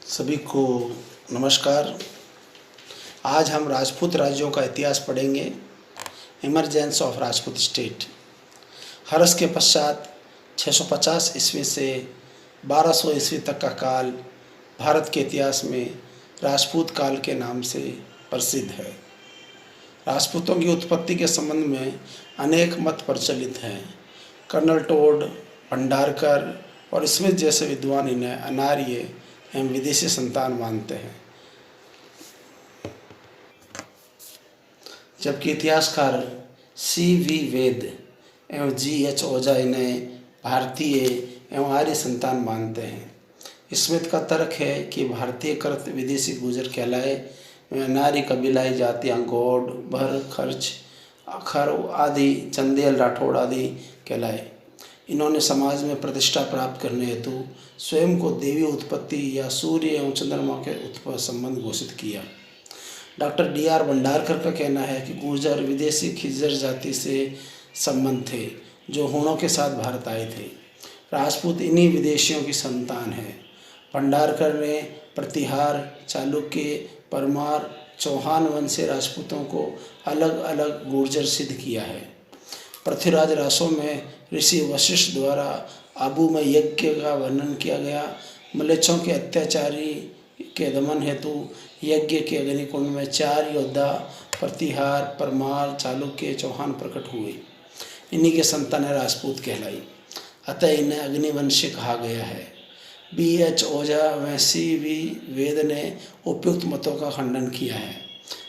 सभी को नमस्कार। आज हम राजपूत राज्यों का इतिहास पढ़ेंगे। Emergence of Rajput state. Harsha के पश्चात 650 ईस्वी से 1200 ईस्वी तक का काल भारत के इतिहास में राजपूत काल के नाम से प्रसिद्ध है। राजपूतों की उत्पत्ति के संबंध में अनेक मत प्रचलित हैं। कर्नल टोड, भंडारकर और स्मिथ जैसे विद्वान इन्हें अनार्य एवं विदेशी संतान मानते हैं, जबकि इतिहासकार C.V. वेद एवं G.H. ओझा इन्हें भारतीय एवं आर्य संतान मानते हैं। स्मिथ का तर्क है कि भारतीय कृत विदेशी गुजर कहलाए वे अनार्य कबीलाई जातियाँ गौड़, भर, खर्च, अखर आदि, चंदेल, राठौड़ आदि कहलाए। इन्होंने समाज में प्रतिष्ठा प्राप्त करने हेतु स्वयं को देवी उत्पत्ति या सूर्य एवं चंद्रमा के उत्पत्ति संबंध घोषित किया। Doctor D.R. भंडारकर का कहना है कि गुर्जर विदेशी खिज्जर जाति से संबंध थे जो हूणों के साथ भारत आए थे। राजपूत इन्हीं विदेशियों की संतान है। भंडारकर ने प्रतिहार, चालुक्य, परमार, चौहान वंशीय राजपूतों को अलग अलग गुर्जर सिद्ध किया है। पृथ्वीराज रासों में ऋषि वशिष्ठ द्वारा आबू में यज्ञ का वर्णन किया गया। मलेच्छों के अत्याचारी के दमन हेतु यज्ञ के अग्निकुंड में 4 योद्धा प्रतिहार, परमार, चालुक्य, चौहान प्रकट हुए। इन्हीं के संतान राजपूत कहलाई, अतः इन्हें अग्निवंशी कहा गया है। B.H. ओझा व C.V. वेद ने उपयुक्त मतों का खंडन किया है।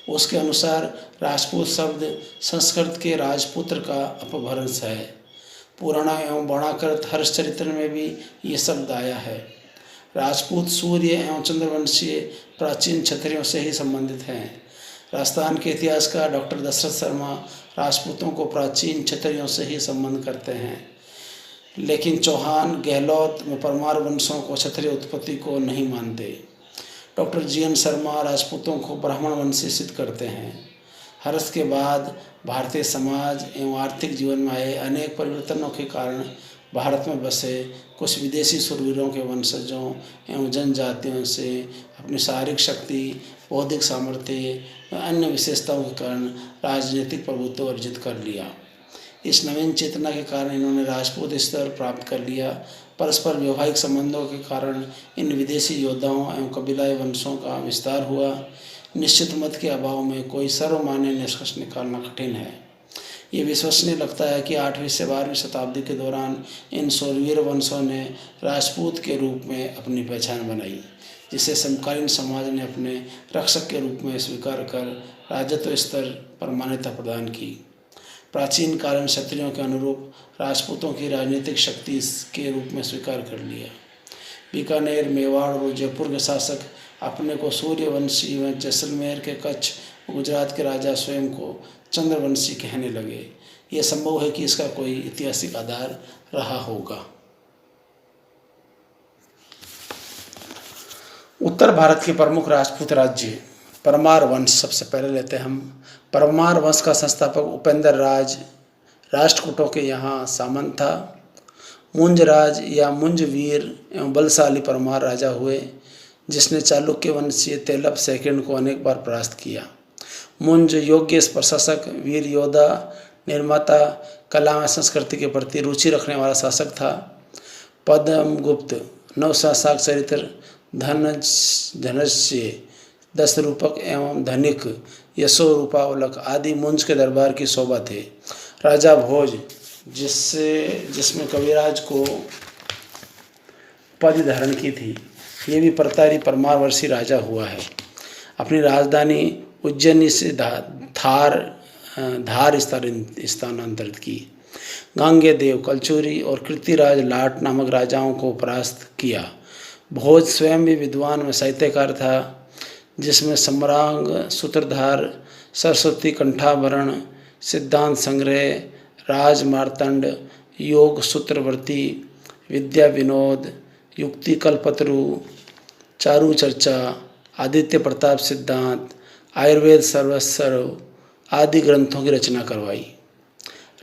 उसके अनुसार राजपूत शब्द संस्कृत के राजपुत्र का अपभ्रंश है। पुराण एवं वर्णाकृत हर्षचरित्र में भी ये शब्द आया है। राजपूत सूर्य एवं चंद्रवंशीय प्राचीन क्षत्रियों से ही संबंधित हैं। राजस्थान के इतिहासकार डॉक्टर दशरथ शर्मा राजपूतों को प्राचीन क्षत्रियों से ही संबंध करते हैं, लेकिन चौहान, गहलोत व परमार वंशों को क्षत्रिय उत्पत्ति को नहीं मानते। Doctor G.N. शर्मा राजपूतों को ब्राह्मण वंशी सिद्ध करते हैं। हर्ष के बाद भारतीय समाज एवं आर्थिक जीवन में आए अनेक परिवर्तनों के कारण भारत में बसे कुछ विदेशी शूरवीरों के वंशजों एवं जनजातियों से अपनी शारीरिक शक्ति, बौद्धिक सामर्थ्य व अन्य विशेषताओं के कारण राजनीतिक प्रभुत्व अर्जित कर लिया। इस नवीन चेतना के कारण इन्होंने राजपूत स्तर प्राप्त कर लिया। परस्पर वैवाहिक संबंधों के कारण इन विदेशी योद्धाओं एवं कबीलाई वंशों का विस्तार हुआ। निश्चित मत के अभाव में कोई सर्वमान्य निष्कर्ष निकालना कठिन है। ये विश्वसनीय लगता है कि 8वीं से 12वीं शताब्दी के दौरान इन शूरवीर वंशों ने राजपूत के रूप में अपनी पहचान बनाई, जिसे समकालीन समाज ने अपने रक्षक के रूप में स्वीकार कर राजत्व स्तर पर मान्यता प्रदान की। प्राचीन कालीन क्षत्रियों के अनुरूप राजपूतों की राजनीतिक शक्ति के रूप में स्वीकार कर लिया। बीकानेर, मेवाड़ और जयपुर के शासक अपने को सूर्यवंशी व जैसलमेर के कच्छ, गुजरात के राजा स्वयं को चंद्रवंशी कहने लगे। यह संभव है कि इसका कोई ऐतिहासिक आधार रहा होगा। उत्तर भारत के प्रमुख राजपूत राज्य। परमार वंश सबसे पहले लेते हैं हम। परमार वंश का संस्थापक उपेंद्र राज राष्ट्रकूटों के यहाँ सामंत था। मुंज राज या मुंज वीर एवं बलशाली परमार राजा हुए, जिसने चालुक्य वंशीय तेलप सेकंड को अनेक बार परास्त किया। मुंज योग्य प्रशासक, वीर योद्धा, निर्माता, कला व संस्कृति के प्रति रुचि रखने वाला शासक था। पद्मगुप्त, नवशासक चरित्र, धनस्य, दस रूपक एवं धनिक, यशो रूपावलक आदि मुंज के दरबार की शोभा थे। राजा भोज, जिसमें कविराज को उपाधि धारण की थी, ये भी परतारी परमार वर्षी राजा हुआ है। अपनी राजधानी उज्जैनी से धार स्थानांतरित की। गांगेय, कलचुरी और कीर्तिराज लाट नामक राजाओं को परास्त किया। भोज स्वयं भी विद्वान व साहित्यकार था, जिसमें सम्रांग, सूत्रधार, सरस्वती कंठाभरण, सिद्धांत संग्रह, राज मार्तंड, योग सूत्रवर्ती, विद्या विनोद, युक्ति कल्पतरु, चारु चर्चा, आदित्य प्रताप सिद्धांत, आयुर्वेद सर्वस्व आदि ग्रंथों की रचना करवाई।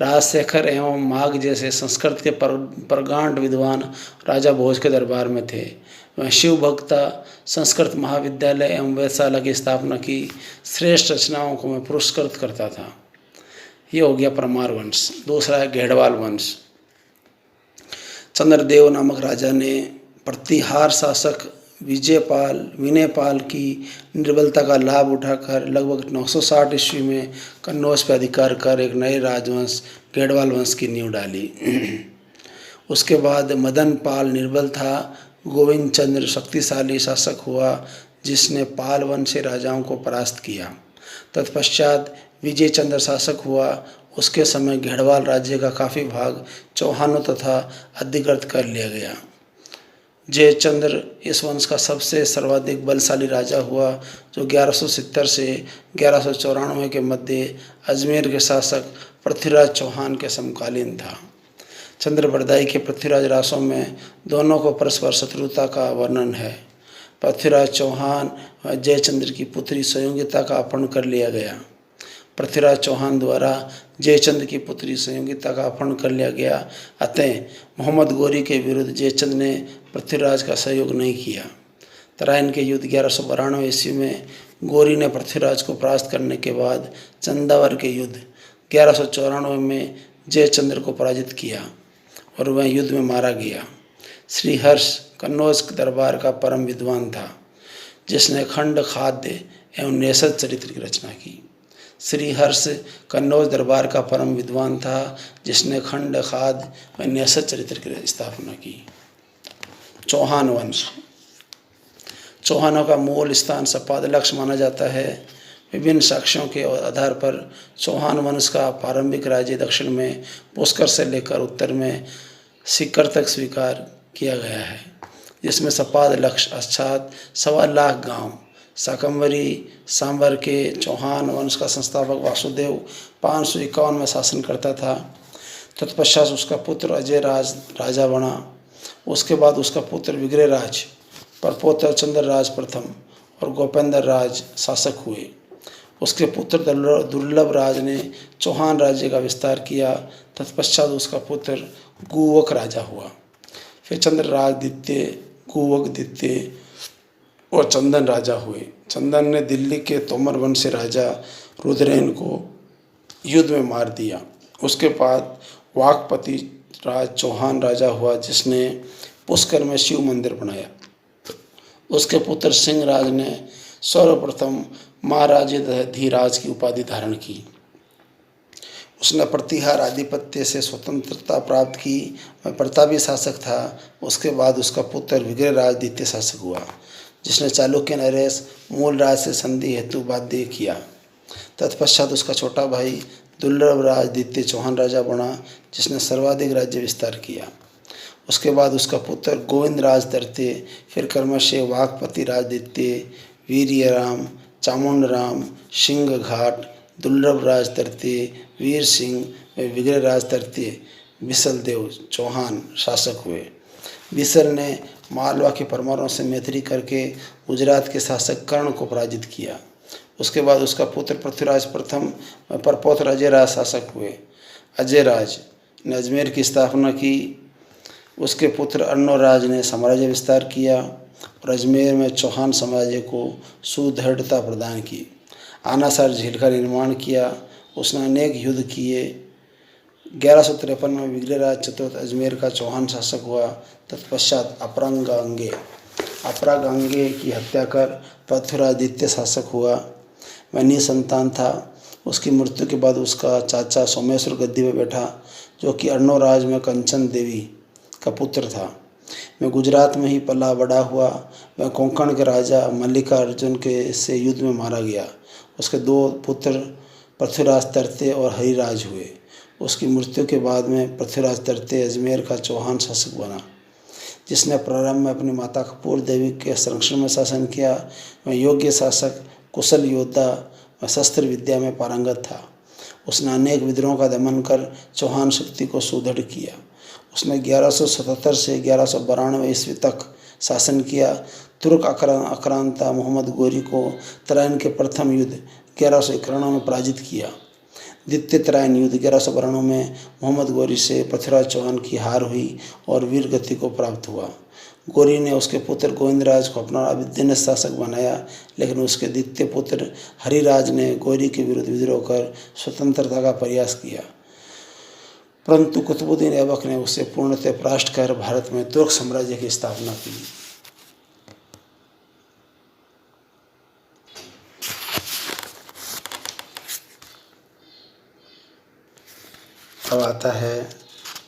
राजशेखर एवं माघ जैसे संस्कृत के प्रगाढ़ विद्वान राजा भोज के दरबार में थे। वह शिव भक्ता संस्कृत महाविद्यालय एवं वेधशाला की स्थापना की। श्रेष्ठ रचनाओं को मैं पुरस्कृत करता था। ये हो गया परमार वंश। दूसरा है घेड़वाल वंश। चंद्रदेव नामक राजा ने प्रतिहार शासक विनयपाल की निर्बलता का लाभ उठाकर लगभग 960 ईस्वी में कन्नौज पर अधिकार कर एक नए राजवंश घेड़वाल वंश की नींव डाली। उसके बाद मदन पाल निर्बल था। गोविंद चंद्र शक्तिशाली शासक हुआ जिसने पाल वंशी राजाओं को परास्त किया। तत्पश्चात विजय चंद्र शासक हुआ। उसके समय घेड़वाल राज्य का काफ़ी भाग चौहानों तथा अधिकृत कर लिया गया। जयचंद्र इस वंश का सबसे सर्वाधिक बलशाली राजा हुआ जो 1170 से 1194 के मध्य अजमेर के शासक पृथ्वीराज चौहान के समकालीन था। चंद्रबरदाई के पृथ्वीराज रासों में दोनों को परस्पर शत्रुता का वर्णन है। पृथ्वीराज चौहान व जयचंद्र की पुत्री संयोगिता का अपहरण कर लिया गया। पृथ्वीराज चौहान द्वारा जयचंद्र की पुत्री संयोगिता का अपहरण कर लिया गया। अतः मोहम्मद गोरी के विरुद्ध जयचंद्र ने पृथ्वीराज का सहयोग नहीं किया। तराइन के युद्ध 1192 ईस्वी में गोरी ने पृथ्वीराज को परास्त करने के बाद चंदावर के युद्ध 1194 में जयचंद्र को पराजित किया और वह युद्ध में मारा गया। श्रीहर्ष कन्नौज दरबार का परम विद्वान था जिसने खंड खाद्य एवं नेसद चरित्र की रचना की। श्रीहर्ष कन्नौज दरबार का परम विद्वान था जिसने खंड खाद्य व नेसद चरित्र की स्थापना की। चौहान वंश। चौहानों का मूल स्थान सपादलक्ष माना जाता है। विभिन्न साक्ष्यों के आधार पर चौहान वंश का प्रारंभिक राज्य दक्षिण में पुष्कर से लेकर उत्तर में सीकर तक स्वीकार किया गया है, जिसमें सपादलक्ष अर्थात 1.25 लाख गांव शाकंभरी सांबर के चौहान वंश का संस्थापक वासुदेव 551 में शासन करता था। तत्पश्चात उसका पुत्र अजय राज राजा बना। उसके बाद उसका पुत्र विग्रहराज, परपोत्र चंद्रराज प्रथम और गोपेंद्र राज शासक हुए। उसके पुत्र दुर्लभ राज ने चौहान राज्य का विस्तार किया। तत्पश्चात उसका पुत्र गुवक राजा हुआ। फिर चंद्रराज द्वितीय, गुवक द्वितीय और चंदन राजा हुए। चंदन ने दिल्ली के तोमर वंश से राजा रुद्रसेन को युद्ध में मार दिया। उसके बाद वाकपति राज चौहान राजा हुआ जिसने पुष्कर में शिव मंदिर बनाया। उसके पुत्र सिंह राज ने सर्वप्रथम महाराजाधिराज की उपाधि धारण की। उसने प्रतिहार आधिपत्य से स्वतंत्रता प्राप्त की। वह प्रतापी शासक था। उसके बाद उसका पुत्र विग्रहराज द्वितीय शासक हुआ जिसने चालुक्य नरेश मूल राज से संधि हेतु बाध्य किया। तत्पश्चात उसका छोटा भाई दुर्लभ राज द्वितीय चौहान राजा बना जिसने सर्वाधिक राज्य विस्तार किया। उसके बाद उसका पुत्र गोविंद राज तृतीय, फिर क्रमशः वाकपति राज द्वितीय, वीर्यराम, चामुंडराम, सिंह घाट, दुर्लभ राज तृतीय, वीर सिंह व विग्रहराज तृतीय विशलदेव चौहान शासक हुए। विशल ने मालवा के परमारों से मैत्री करके गुजरात के शासक कर्ण को पराजित किया। उसके बाद उसका पुत्र पृथ्वीराज प्रथम व परपौत्र अजयराज शासक हुए। अजयराज ने अजमेर की स्थापना की। उसके पुत्र अर्णोराज ने साम्राज्य विस्तार किया और अजमेर में चौहान साम्राज्य को सुदृढ़ता प्रदान की। आनासार झील का निर्माण किया। उसने अनेक युद्ध किए। 1153 में विग्रहराज चतुर्थ अजमेर का चौहान शासक हुआ। तत्पश्चात अपरागांगे की हत्या कर पृथ्वीराज द्वितीय शासक हुआ। वह निसंतान था। उसकी मृत्यु के बाद उसका चाचा सोमेश्वर गद्दी पर बैठा जो कि अर्णोराज में कंचन देवी का पुत्र था। वह गुजरात में ही पला बड़ा हुआ। वह कोंकण के राजा मल्लिकार्जुन के से युद्ध में मारा गया। उसके 2 पुत्र पृथ्वीराज तृतीय और हरिराज हुए। उसकी मृत्यु के बाद में पृथ्वीराज तृतीय अजमेर का चौहान शासक बना जिसने प्रारंभ में अपनी माता कपूर देवी के संरक्षण में शासन किया। वह योग्य शासक, कुशल योद्धा व शस्त्र विद्या में पारंगत था। उसने अनेक विद्रोहों का दमन कर चौहान शक्ति को सुदृढ़ किया। उसने 1177 से 1192 ईस्वी तक शासन किया। तुर्क आक्रांता मोहम्मद गोरी को तराइन के प्रथम युद्ध 1191 में पराजित किया। द्वितीय तराइन युद्ध 1192 में मोहम्मद गोरी से पृथ्वीराज चौहान की हार हुई और वीर गति को प्राप्त हुआ। गौरी ने उसके पुत्र गोविंदराज को अपना अभिन्न शासक बनाया, लेकिन उसके द्वितीय पुत्र हरिराज ने गौरी के विरुद्ध विद्रोह कर स्वतंत्रता का प्रयास किया, परंतु कुतुबुद्दीन ऐबक ने उसे पूर्णतः परास्त कर भारत में तुर्क साम्राज्य की स्थापना की। अब आता है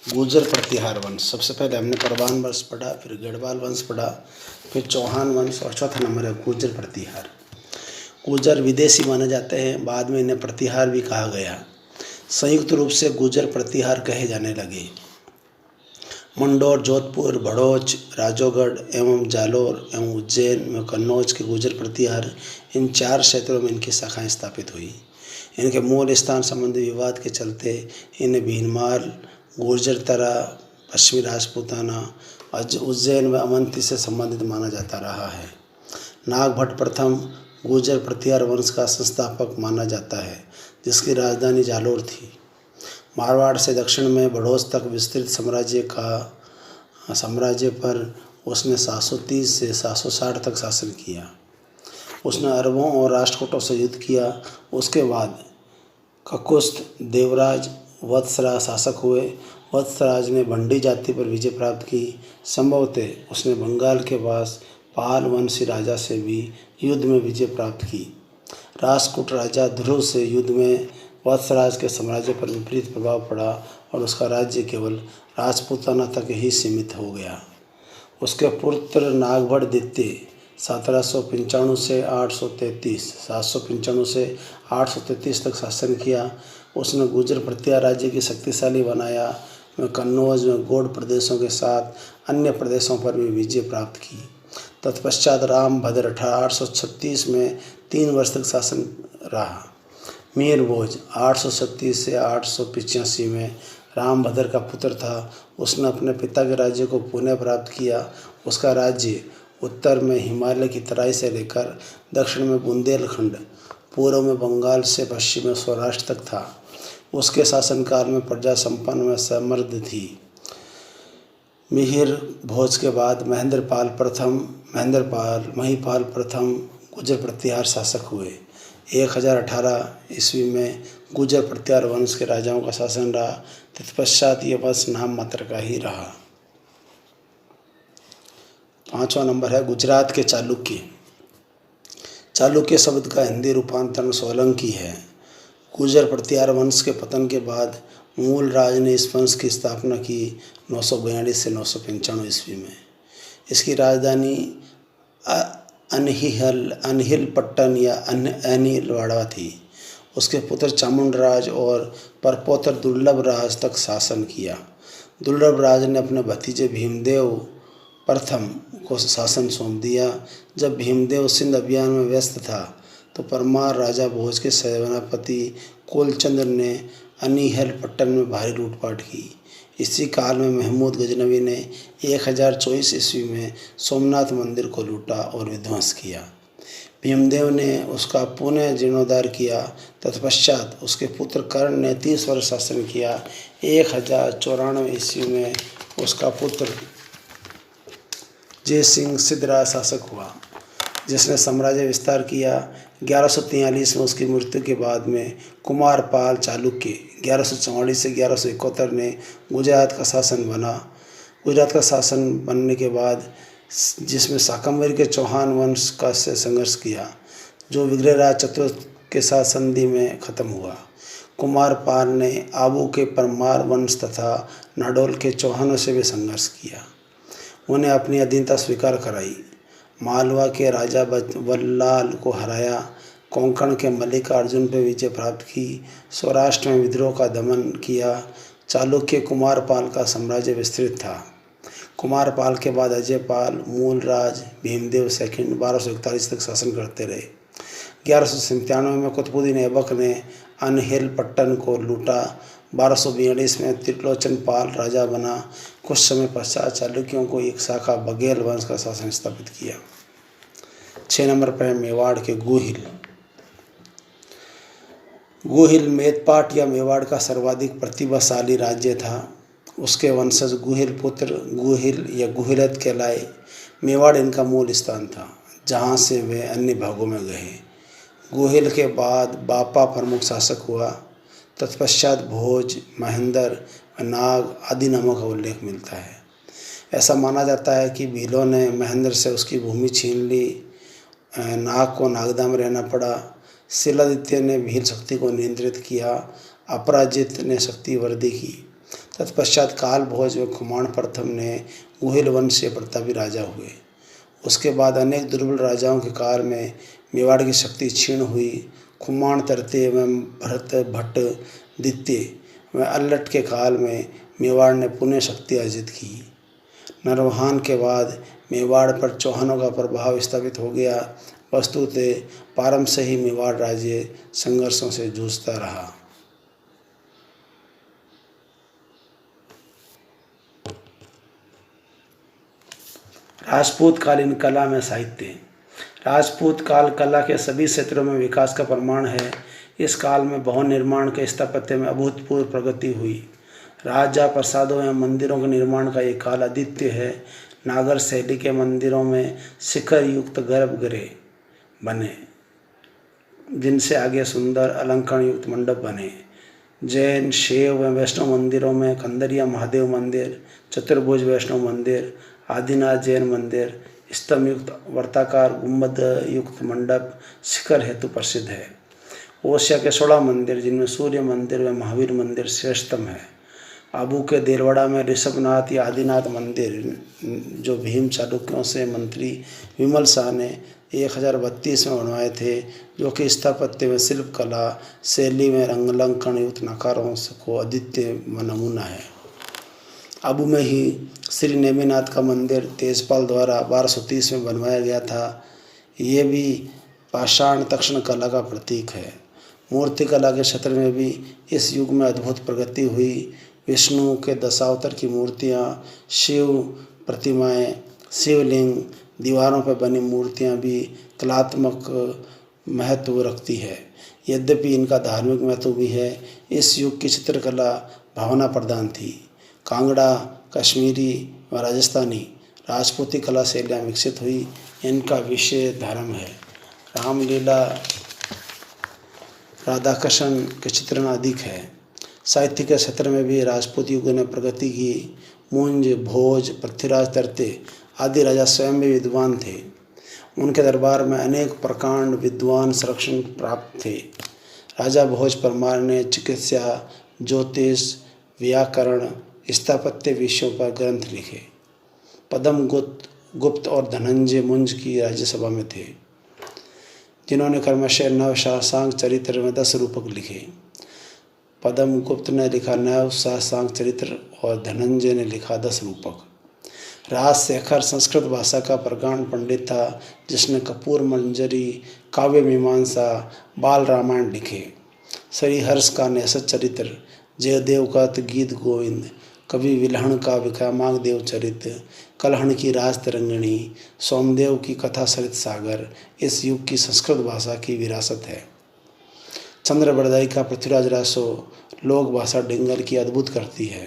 गुर्जर प्रतिहार वंश। सबसे पहले हमने परवान वंश पढ़ा, फिर गढ़वाल वंश पढ़ा, फिर चौहान वंश, और चौथा नंबर है गुर्जर प्रतिहार। गुर्जर विदेशी माने जाते हैं, बाद में इन्हें प्रतिहार भी कहा गया। संयुक्त रूप से गुर्जर प्रतिहार कहे जाने लगे। मंडौर, जोधपुर, भड़ोच, राजौगढ़ एवं जालोर एवं उज्जैन में कन्नौज के गुर्जर प्रतिहार, इन 4 क्षेत्रों में इनकी शाखाएं स्थापित हुई। इनके मूल स्थान संबंधी विवाद के चलते इन्हें भीनमार, गुर्जर तरा, पश्चिमी राजपूताना, उज्जैन व अवंती से संबंधित माना जाता रहा है। नागभट्ट प्रथम गुर्जर प्रतिहार वंश का संस्थापक माना जाता है, जिसकी राजधानी जालोर थी। मारवाड़ से दक्षिण में बड़ौस तक विस्तृत साम्राज्य पर उसने 730 से 760 तक शासन किया। उसने अरबों और राष्ट्रकूटों से युद्ध किया। उसके बाद ककुस्थ, देवराज, वत्सराज शासक हुए। वत्सराज ने भंडी जाति पर विजय प्राप्त की। संभवतः उसने बंगाल के पास पाल वंशी राजा से भी युद्ध में विजय प्राप्त की। राष्ट्रकूट राजा ध्रुव से युद्ध में वत्सराज के साम्राज्य पर विपरीत प्रभाव पड़ा और उसका राज्य केवल राजपूताना तक ही सीमित हो गया। उसके पुत्र नागभट्ट द्वितीय 1795 से 833 795 से 833 तक शासन किया। उसने गुर्जर प्रतिहार राज्य की शक्तिशाली बनाया। में कन्नौज में गौड़ प्रदेशों के साथ अन्य प्रदेशों पर भी विजय प्राप्त की। तत्पश्चात रामभद्र 836 में 3 वर्ष तक शासन रहा। मीर भोज 836 से 885 में रामभद्र का पुत्र था। उसने अपने पिता के राज्य को पुनः प्राप्त किया। उसका राज्य उत्तर में हिमालय की तराई से लेकर दक्षिण में बुंदेलखंड, पूर्व में बंगाल से पश्चिम में सौराष्ट्र तक था। उसके शासनकाल में प्रजा संपन्न व समृद्ध थी। मिहिर भोज के बाद महिपाल प्रथम गुर्जर प्रतिहार शासक हुए। 1018 ईस्वी में गुर्जर प्रतिहार वंश के राजाओं का शासन रहा। तत्पश्चात ये वंश नाम मात्र का ही रहा। 5वां नंबर है गुजरात के चालुक्य। चालुक्य शब्द का हिंदी रूपांतरण सोलंकी है। गुर्जर प्रतिहार वंश के पतन के बाद मूल राज ने इस वंश की स्थापना की 942 से 995 ईस्वी में। इसकी राजधानी अनहिलपट्टन या अनिलवाड़ा थी। उसके पुत्र चामुंडराज और परपोतर दुर्लभ राज तक शासन किया। दुर्लभ राज ने अपने भतीजे भीमदेव प्रथम को शासन सौंप दिया। जब भीमदेव सिंध अभियान में व्यस्त था तो परमार राजा भोज के सेनापति कोलचंद्र ने अनिहलपट्टन में भारी लूटपाट की। इसी काल में महमूद गजनवी ने 1024 ईस्वी में सोमनाथ मंदिर को लूटा और विध्वंस किया। भीमदेव ने उसका पुनः जीर्णोद्धार किया। तत्पश्चात उसके पुत्र कर्ण ने 30 वर्ष शासन किया। 1094 ईस्वी में उसका पुत्र जय सिंह सिद्धराज शासक हुआ, जिसने साम्राज्य विस्तार किया। 1143 में उसकी मृत्यु के बाद में कुमारपाल चालुक्य 1144 से 1171 ने गुजरात का शासन बनने के बाद, जिसमें शाकंभरी के चौहान वंश का से संघर्ष किया, जो विग्रहराज चतुर्थ के साथ संधि में खत्म हुआ। कुमारपाल ने आबू के परमार वंश तथा नाडोल के चौहानों से भी संघर्ष किया। उन्हें अपनी अधीनता स्वीकार कराई। मालवा के राजा वल्लाल को हराया। कोंकण के मल्लिकार्जुन पर विजय प्राप्त की। सौराष्ट्र में विद्रोह का दमन किया। चालुक्य कुमारपाल का साम्राज्य विस्तृत था। कुमारपाल के बाद अजयपाल, मूलराज, भीमदेव सेकंड 1241 तक शासन करते रहे। 1197 में कुतुबुद्दीन ऐबक ने अनहिलपट्टन को लूटा। 1242 में त्रिलोचन पाल राजा बना। कुछ समय पश्चात चालुक्यों को एक शाखा बघेल वंश का शासन स्थापित किया। 6 नंबर पर मेवाड़ के गुहिल। गुहिल मेदपाट या मेवाड़ का सर्वाधिक प्रतिभाशाली राज्य था। उसके वंशज गुहिल पुत्र गुहिल या गुहिलत कहलाए। मेवाड़ इनका मूल स्थान था, जहाँ से वे अन्य भागों में गए। गोहिल के बाद बापा प्रमुख शासक हुआ। तत्पश्चात भोज, महेंद्र व नाग आदि नामों का उल्लेख मिलता है। ऐसा माना जाता है कि भीलों ने महेंद्र से उसकी भूमि छीन ली। नाग को नागदा में रहना पड़ा। शिलादित्य ने भील शक्ति को नियंत्रित किया। अपराजित ने शक्ति वृद्धि की। तत्पश्चात काल भोज व खुमान प्रथम ने गुहिल वंश से प्रतापी राजा हुए। उसके बाद अनेक दुर्बल राजाओं के काल में मेवाड़ की शक्ति क्षीण हुई। खुमान तरते एवं भरत भट्ट द्वितीय व अल्लट के काल में मेवाड़ ने पुनः शक्ति अर्जित की। नरवाहन के बाद मेवाड़ पर चौहानों का प्रभाव स्थापित हो गया। वस्तुतः प्रारंभ से ही मेवाड़ राज्य संघर्षों से जूझता रहा। राजपूत कालीन कला में साहित्य। राजपूत काल कला के सभी क्षेत्रों में विकास का प्रमाण है। इस काल में भवन निर्माण के स्थापत्य में अभूतपूर्व प्रगति हुई। राजा प्रसादों एवं मंदिरों के निर्माण का ये काल अद्वितीय है। नागर शैली के मंदिरों में शिखर युक्त गर्भगृह बने, जिनसे आगे सुंदर अलंकरण युक्त मंडप बने। जैन, शैव व वैष्णव मंदिरों में कंदरिया महादेव मंदिर, चतुर्भुज वैष्णव मंदिर, आदिनाथ जैन मंदिर, स्तंभ युक्त वर्ताकार गुंबद युक्त मंडप शिखर हेतु प्रसिद्ध है। ओसिया के 16 मंदिर, जिनमें सूर्य मंदिर व महावीर मंदिर श्रेष्ठतम है। आबू के देलवाड़ा में ऋषभनाथ या आदिनाथ मंदिर, जो भीम चालुक्यों से मंत्री विमल शाह ने 1032 में बनवाए थे, जो कि स्थापत्य में शिल्प कला शैली में रंगलंकन युक्त नकारों को अद्वितीय नमूना है। आबू में ही श्री नेमिनाथ का मंदिर तेजपाल द्वारा 1230 में बनवाया गया था। ये भी पाषाण तक्षण कला का प्रतीक है। मूर्ति कला के क्षेत्र में भी इस युग में अद्भुत प्रगति हुई। विष्णु के दशावतार की मूर्तियाँ, शिव प्रतिमाएं, शिवलिंग, दीवारों पर बनी मूर्तियाँ भी कलात्मक महत्व रखती है। यद्यपि इनका धार्मिक महत्व भी है। इस युग की चित्रकला भावना प्रधान थी। कांगड़ा, कश्मीरी व राजस्थानी राजपूती कला शैलियाँ विकसित हुई। इनका विषय धर्म है। रामलीला, राधाकृष्ण के चित्रण अधिक है। साहित्य के क्षेत्र में भी राजपूत युग ने प्रगति की। मुंज, भोज, पृथ्वीराज तरते आदि राजा स्वयं भी विद्वान थे। उनके दरबार में अनेक प्रकांड विद्वान संरक्षण प्राप्त थे। राजा भोज परमार ने चिकित्सा, ज्योतिष, व्याकरण, स्थापत्य विषयों पर ग्रंथ लिखे। पद्म गुप्त और धनंजय मुंज की राज्यसभा में थे, जिन्होंने क्रमशः नव शासक चरित्र में 10 रूपक लिखे। पद्म गुप्त ने लिखा नव शासक चरित्र और धनंजय ने लिखा 10 रूपक। राजशेखर संस्कृत भाषा का प्रगाढ़ पंडित था, जिसने कपूर मंजरी, काव्य मीमांसा, बाल रामायण लिखे। श्री हर्ष का नेसत चरित्र, जयदेव का गीत गोविंद, कवि विल्हण का विक्रमांक देव चरित्र, कलहण की राज तरंगिणी, सोमदेव की कथा सरित सागर इस युग की संस्कृत भाषा की विरासत है। चंद्र बरदाई का पृथ्वीराज रासो लोक भाषा डिंगल की अद्भुत करती है।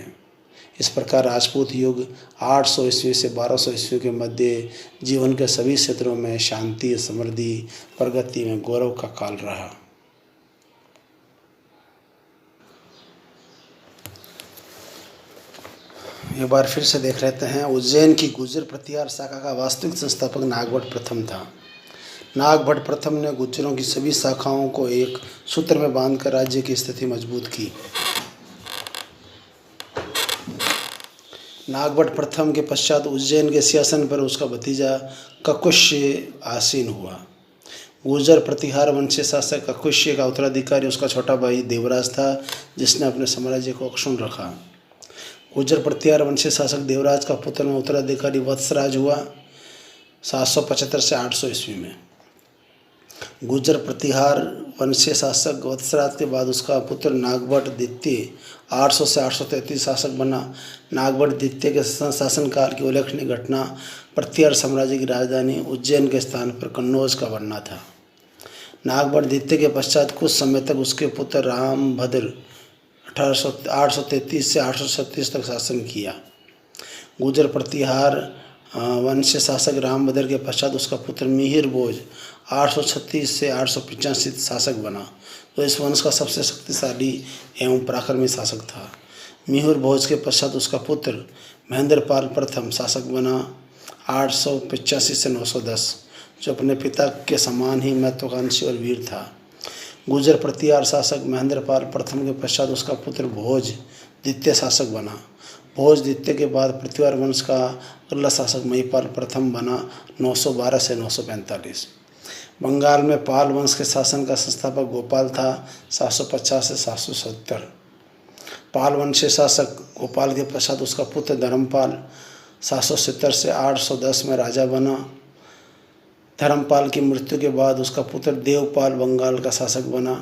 इस प्रकार राजपूत युग 800 ईस्वी से 1200 ईस्वी के मध्य जीवन के सभी क्षेत्रों में शांति, समृद्धि, प्रगति में गौरव का काल रहा। एक बार फिर से देख लेते हैं। उज्जैन की गुर्जर प्रतिहार शाखा का वास्तविक संस्थापक नागभट्ट प्रथम था। नागभट्ट प्रथम ने गुर्जरों की सभी शाखाओं को एक सूत्र में बांधकर राज्य की स्थिति मजबूत की। नागभट्ट प्रथम के पश्चात उज्जैन के सिंहासन पर उसका भतीजा ककुष्य आसीन हुआ। गुर्जर प्रतिहार वंशीय शासक ककुष्य का उत्तराधिकारी उसका छोटा भाई देवराज था, जिसने अपने साम्राज्य को अक्षुण्ण रखा। गुर्जर प्रतिहार वंशीय शासक देवराज का पुत्र में उत्तराधिकारी वत्सराज हुआ 775 से 800 ईस्वी में। गुर्जर प्रतिहार वंशीय शासक वत्सराज के बाद उसका पुत्र नागभट्ट द्वितीय 800 से 833 शासक बना। नागभट्ट द्वितीय के शासनकाल की उल्लेखनीय घटना प्रतिहार साम्राज्य की राजधानी उज्जैन के स्थान पर कन्नौज का बनना था। नागभट्ट द्वितीय के पश्चात कुछ समय तक उसके पुत्र रामभद्र 833 से 836 तक शासन किया। गुर्जर प्रतिहार वंश शासक रामभद्र के पश्चात उसका पुत्र मिहिर भोज 836 से 885 शासक बना, तो इस वंश का सबसे शक्तिशाली एवं पराक्रमी शासक था। मिहिर भोज के पश्चात उसका पुत्र महेंद्रपाल प्रथम शासक बना 885 से 910, जो अपने पिता के समान ही महत्वाकांक्षी और वीर था। गुर्जर प्रतिहार शासक महेंद्रपाल प्रथम के पश्चात उसका पुत्र भोज द्वितीय शासक बना। भोज द्वितीय के बाद प्रतिहार वंश का अगला शासक महिपाल प्रथम बना 912 से 945। बंगाल में पाल वंश के शासन का संस्थापक गोपाल था 750 से 770। पाल वंश के शासक गोपाल के पश्चात उसका पुत्र धर्मपाल 770 से 810 में राजा बना। धर्मपाल की मृत्यु के बाद उसका पुत्र देवपाल बंगाल का शासक बना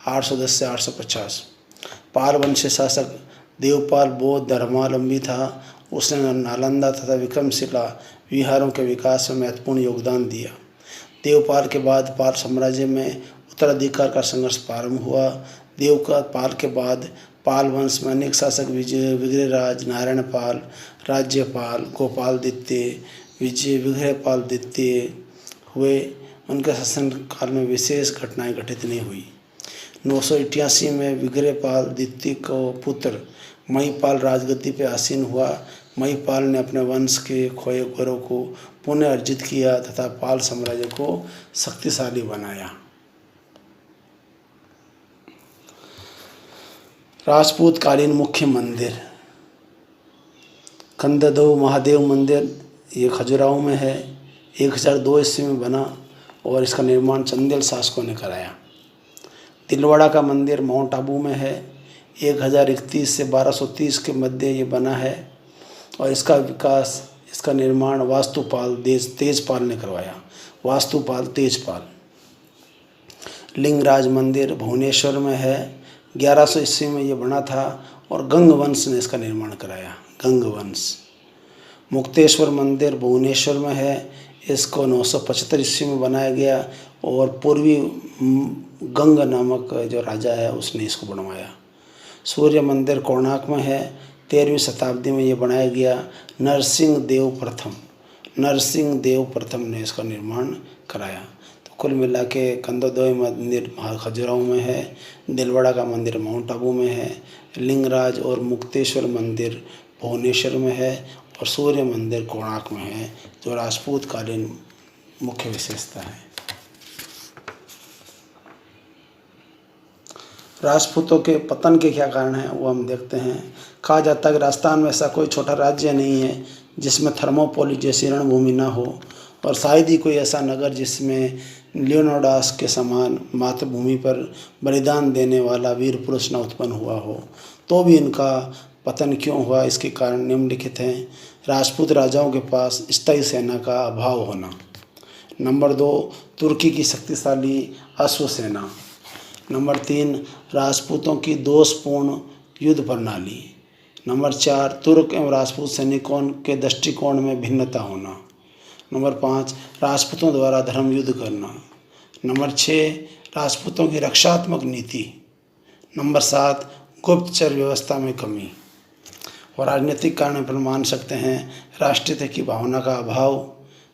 810 से 850। पाल वंश के शासक देवपाल बौद्ध धर्मावलंबी था। उसने नालंदा तथा विक्रमशिला विहारों के विकास में महत्वपूर्ण योगदान दिया। देवपाल के बाद पाल साम्राज्य में उत्तराधिकार का संघर्ष प्रारंभ हुआ। देवपाल के बाद पाल वंश में अनेक शासक विग्रहराज, नारायणपाल, राज्यपाल, गोपाल द्वितीय, विग्रहपाल द्वितीय हुए। उनके शासन काल में विशेष घटनाएं घटित नहीं हुई। 988 में विग्रहपाल द्वितीय को पुत्र महिपाल राजगद्दी पर आसीन हुआ। महिपाल ने अपने वंश के खोए गौरव को पुनः अर्जित किया तथा पाल साम्राज्य को शक्तिशाली बनाया। राजपूत कालीन मुख्य मंदिर कंददो महादेव मंदिर, ये खजुराहो में है। 1002 ईस्वी में बना और इसका निर्माण चंदेल शासकों ने कराया। तिलवाड़ा का मंदिर माउंट आबू में है। 1031 से 1230 के मध्य ये बना है और इसका निर्माण वास्तुपाल तेजपाल ने करवाया। वास्तुपाल तेजपाल। लिंगराज मंदिर भुवनेश्वर में है। 1100 ईस्वी में ये बना था और गंग वंश ने इसका निर्माण कराया। गंग वंश। मुक्तेश्वर मंदिर भुवनेश्वर में है। इसको 975 ईस्वी में बनाया गया और पूर्वी गंग नामक जो राजा है उसने इसको बनवाया। सूर्य मंदिर कोणार्क में है। 13वीं शताब्दी में ये बनाया गया। नरसिंह देव प्रथम ने इसका निर्माण कराया। तो कुल मिला के कंदोदय मंदिर खजुराहो में है, दिलवाड़ा का मंदिर माउंट आबू में है, लिंगराज और मुक्तेश्वर मंदिर भुवनेश्वर में है और सूर्य मंदिर कोणार्क में है, जो राजपूत कालीन मुख्य विशेषता है। राजपूतों के पतन के क्या कारण हैं वो हम देखते हैं। कहा जाता है कि राजस्थान में ऐसा कोई छोटा राज्य नहीं है जिसमें थर्मोपोलिस जैसी रणभूमि ना हो, और शायद ही कोई ऐसा नगर जिसमें लियोनार्डास के समान मातृभूमि पर बलिदान देने वाला वीर पुरुष न उत्पन्न हुआ हो। तो भी इनका पतन क्यों हुआ, इसके कारण निम्नलिखित हैं। राजपूत राजाओं के पास स्थायी सेना का अभाव होना। नंबर 2, तुर्की की शक्तिशाली अश्व सेना। नंबर 3, राजपूतों की दोषपूर्ण युद्ध प्रणाली। नंबर 4, तुर्क एवं राजपूत सैनिकों के दृष्टिकोण में भिन्नता होना। नंबर 5, राजपूतों द्वारा धर्म युद्ध करना। नंबर 6, राजपूतों की रक्षात्मक नीति। नंबर 7, गुप्तचर व्यवस्था में कमी। और राजनीतिक कारण पर मान सकते हैं राष्ट्रीयता की भावना का अभाव,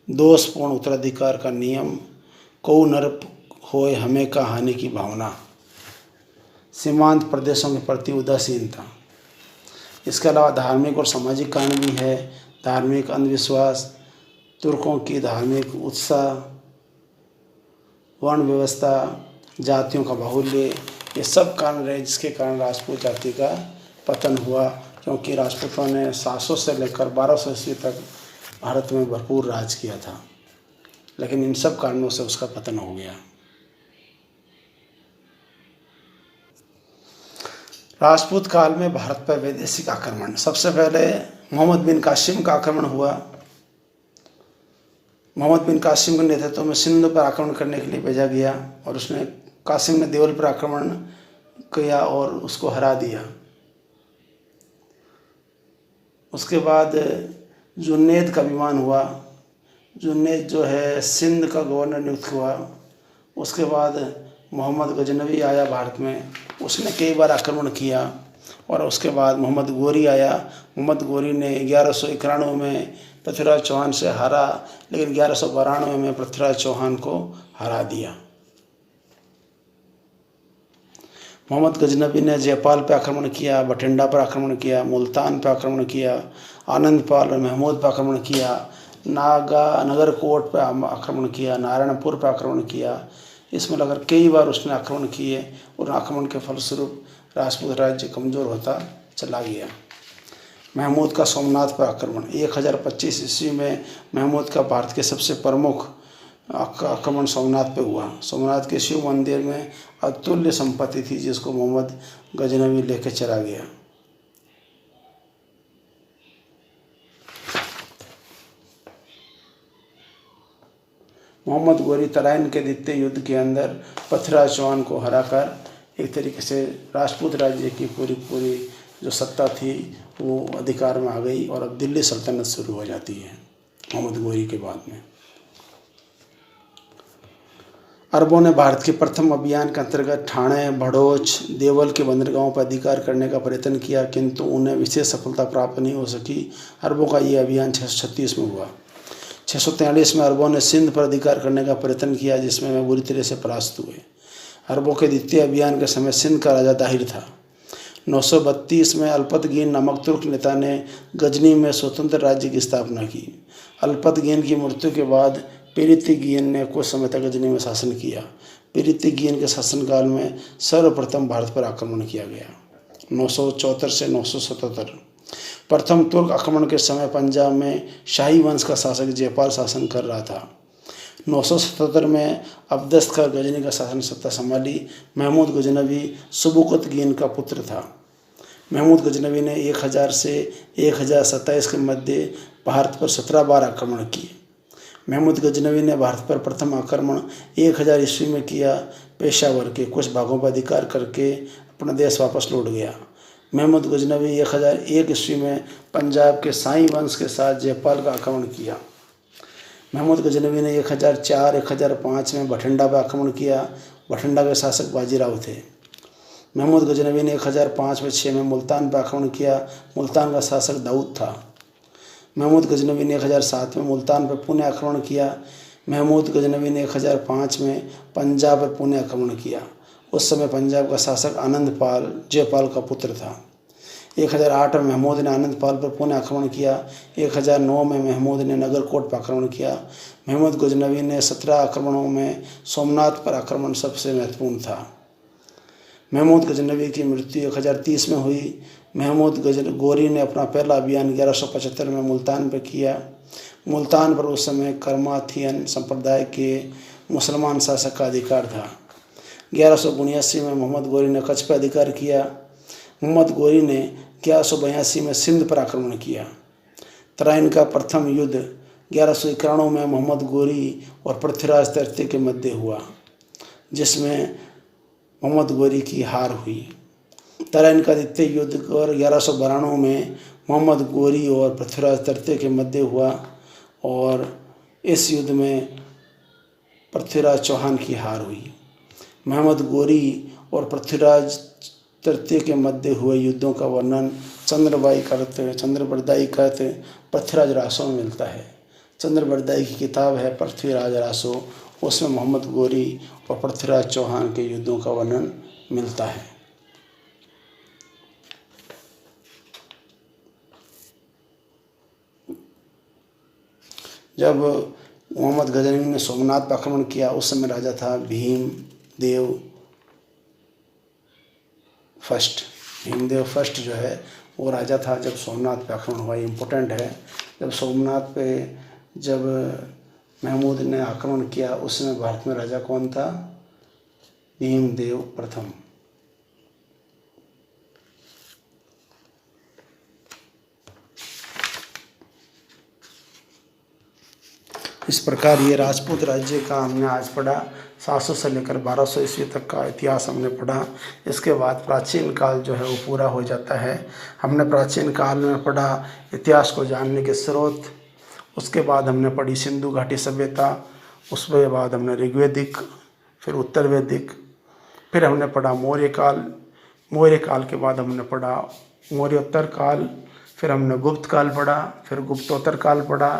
दोषपूर्ण उत्तराधिकार का नियम, को नर होए हमें का हानि की भावना, सीमांत प्रदेशों के प्रति उदासीनता। इसके अलावा धार्मिक और सामाजिक कारण भी है। धार्मिक अंधविश्वास, तुर्कों की धार्मिक उत्साह, वर्ण व्यवस्था, जातियों का बाहुल्य, ये सब कारण रहे जिसके कारण राजपूत जाति का पतन हुआ, क्योंकि राजपूतों ने 700 से लेकर 1200 ईस्वी तक भारत में भरपूर राज किया था, लेकिन इन सब कारणों से उसका पतन हो गया। राजपूत काल में भारत पर वैदेशिक आक्रमण। सबसे पहले मोहम्मद बिन कासिम का आक्रमण हुआ। मोहम्मद बिन कासिम के नेतृत्व में सिंध पर आक्रमण करने के लिए भेजा गया और कासिम ने देवल पर आक्रमण किया और उसको हरा दिया। उसके बाद जुन्नैद का विमान हुआ। जुन्नैद जो है सिंध का गवर्नर नियुक्त हुआ। उसके बाद मोहम्मद गजनवी आया भारत में, उसने कई बार आक्रमण किया। और उसके बाद मोहम्मद गोरी आया। मोहम्मद गोरी ने 1191 में पृथ्वीराज चौहान से हारा, लेकिन 1192 में पृथ्वीराज चौहान को हरा दिया। मोहम्मद गजनबी ने जयपाल पर आक्रमण किया, बठिंडा पर आक्रमण किया, मुल्तान पर आक्रमण किया, आनंदपाल और महमूद पर आक्रमण किया, नगरकोट पर आक्रमण किया, नारायणपुर पर आक्रमण किया। इसमें लगभग कई बार उसने आक्रमण किए और आक्रमण के फलस्वरूप राजपूत राज्य कमज़ोर होता चला गया। महमूद का सोमनाथ पर आक्रमण 1025 ईस्वी में महमूद का भारत के सबसे प्रमुख आक्रमण सोमनाथ पे हुआ। सोमनाथ के शिव मंदिर में अतुल्य संपत्ति थी जिसको मोहम्मद गजनवी लेकर चला गया। मोहम्मद गोरी तराइन के द्वितीय युद्ध के अंदर पृथ्वीराज चौहान को हराकर एक तरीके से राजपूत राज्य की पूरी जो सत्ता थी वो अधिकार में आ गई और अब दिल्ली सल्तनत शुरू हो जाती है मोहम्मद गोरी के बाद में। अरबों ने भारत के प्रथम अभियान के अंतर्गत ठाणे, भड़ोच, देवल के बंदरगाहों पर अधिकार करने का प्रयत्न किया, किंतु उन्हें विशेष सफलता प्राप्त नहीं हो सकी। अरबों का ये अभियान 636 में हुआ। 643 में अरबों ने सिंध पर अधिकार करने का प्रयत्न किया, जिसमें वे बुरी तरह से परास्त हुए। अरबों के द्वितीय अभियान के समय सिंध का राजा दाहिर था। 932 में अल्पतगीन नामक तुर्क नेता ने गजनी में स्वतंत्र राज्य की स्थापना की। अल्पतगीन की मृत्यु के बाद पिरितिगीन ने कुछ समय तक गजनी में शासन किया। पिरितिगीन के शासनकाल में सर्वप्रथम भारत पर आक्रमण किया गया 974 से 977। प्रथम तुर्क आक्रमण के समय पंजाब में शाही वंश का शासक जयपाल शासन कर रहा था। 977 में अब्दस्त कर गजनी का शासन सत्ता संभाली। महमूद गजनवी सुबुकतगीन का पुत्र था। महमूद गजनवी ने 1000 से 1027 के मध्य भारत पर 17 बार आक्रमण किए। महमूद गजनवी ने भारत पर प्रथम आक्रमण 1000 ईस्वी में किया। पेशावर के कुछ भागों पर अधिकार करके अपना देश वापस लौट गया। महमूद गजनवी 1001 ईस्वी में पंजाब के साई वंश के साथ जयपाल का आक्रमण किया। महमूद गजनवी ने 1004-1005 में बठिंडा पर आक्रमण किया। बठिंडा के शासक बाजीराव थे। महमूद गजनवी ने 1005 में 6 में मुल्तान पर आक्रमण किया। मुल्तान का शासक दाऊद था। महमूद गजनवी ने 1007 में मुल्तान पर पुनः आक्रमण किया। महमूद गजनवी ने 1005 में पंजाब पर पुनः आक्रमण किया। उस समय पंजाब का शासक आनंदपाल जयपाल का पुत्र था। 1008 में महमूद ने आनंदपाल पर पुनः आक्रमण किया। 1009 में महमूद ने नगरकोट पर आक्रमण किया। महमूद गजनवी ने 17 आक्रमणों में सोमनाथ पर आक्रमण सबसे महत्वपूर्ण था। महमूद गजनवी की मृत्यु 1030 में हुई। महमूद गोरी ने अपना पहला अभियान 1175 में मुल्तान पर किया। मुल्तान पर उस समय कर्माथियन संप्रदाय के मुसलमान शासक का अधिकार था। 1179 में मोहम्मद गोरी ने कच्छ पर अधिकार किया। मोहम्मद गोरी ने 1182 में सिंध पर आक्रमण किया। तराइन का प्रथम युद्ध 1191 में मोहम्मद गोरी और पृथ्वीराज तृतीय के मध्य हुआ, जिसमें मोहम्मद गोरी की हार हुई। तराइन का द्वितीय युद्ध 1192 में मोहम्मद गोरी और पृथ्वीराज तृतीय के मध्य हुआ और इस युद्ध में पृथ्वीराज चौहान की हार हुई। मोहम्मद गोरी और पृथ्वीराज तृतीय के मध्य हुए युद्धों का वर्णन चंद्रबरदाई करते पृथ्वीराज रासो में मिलता है। चंद्रबरदाई की किताब है पृथ्वीराज रासो, उसमें मोहम्मद गोरी और पृथ्वीराज चौहान के युद्धों का वर्णन मिलता है। जब मोहम्मद गजनवी ने सोमनाथ पर आक्रमण किया उस समय राजा था भीमदेव फर्स्ट जो है वो राजा था जब सोमनाथ पे आक्रमण हुआ। इम्पोर्टेंट है, जब सोमनाथ पे जब महमूद ने आक्रमण किया उस समय भारत में राजा कौन था? भीमदेव प्रथम। इस प्रकार ये राजपूत राज्य का हमने आज पढ़ा। 700 से लेकर 1200 ईस्वी तक का इतिहास हमने पढ़ा। इसके बाद प्राचीन काल जो है वो पूरा हो जाता है। हमने प्राचीन काल में पढ़ा इतिहास को जानने के स्रोत, उसके बाद हमने पढ़ी सिंधु घाटी सभ्यता, उसके बाद हमने ऋग्वेदिक, फिर उत्तर वैदिक, फिर हमने पढ़ा मौर्य काल के बाद हमने पढ़ा मौर्योत्तर काल, फिर हमने गुप्त काल पढ़ा, फिर गुप्तोत्तर काल पढ़ा,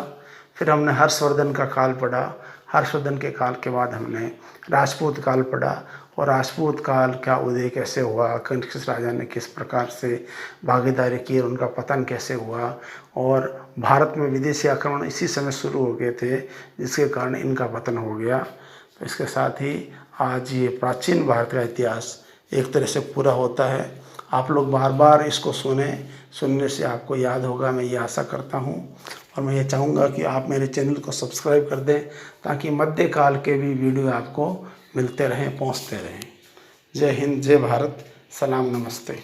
फिर हमने हर्षवर्धन का काल पढ़ा। हर्षवर्धन के काल के बाद हमने राजपूत काल पढ़ा, और राजपूत काल का उदय कैसे हुआ, किस राजा ने किस प्रकार से भागीदारी की, उनका पतन कैसे हुआ, और भारत में विदेशी आक्रमण इसी समय शुरू हो गए थे जिसके कारण इनका पतन हो गया। तो इसके साथ ही आज ये प्राचीन भारत का इतिहास एक तरह से पूरा होता है। आप लोग बार बार इसको सुनने से आपको याद होगा, मैं ये आशा करता हूँ। और मैं ये चाहूँगा कि आप मेरे चैनल को सब्सक्राइब कर दें ताकि मध्यकाल के भी वीडियो आपको मिलते रहें, पहुँचते रहें। जय हिंद, जय भारत, सलाम, नमस्ते।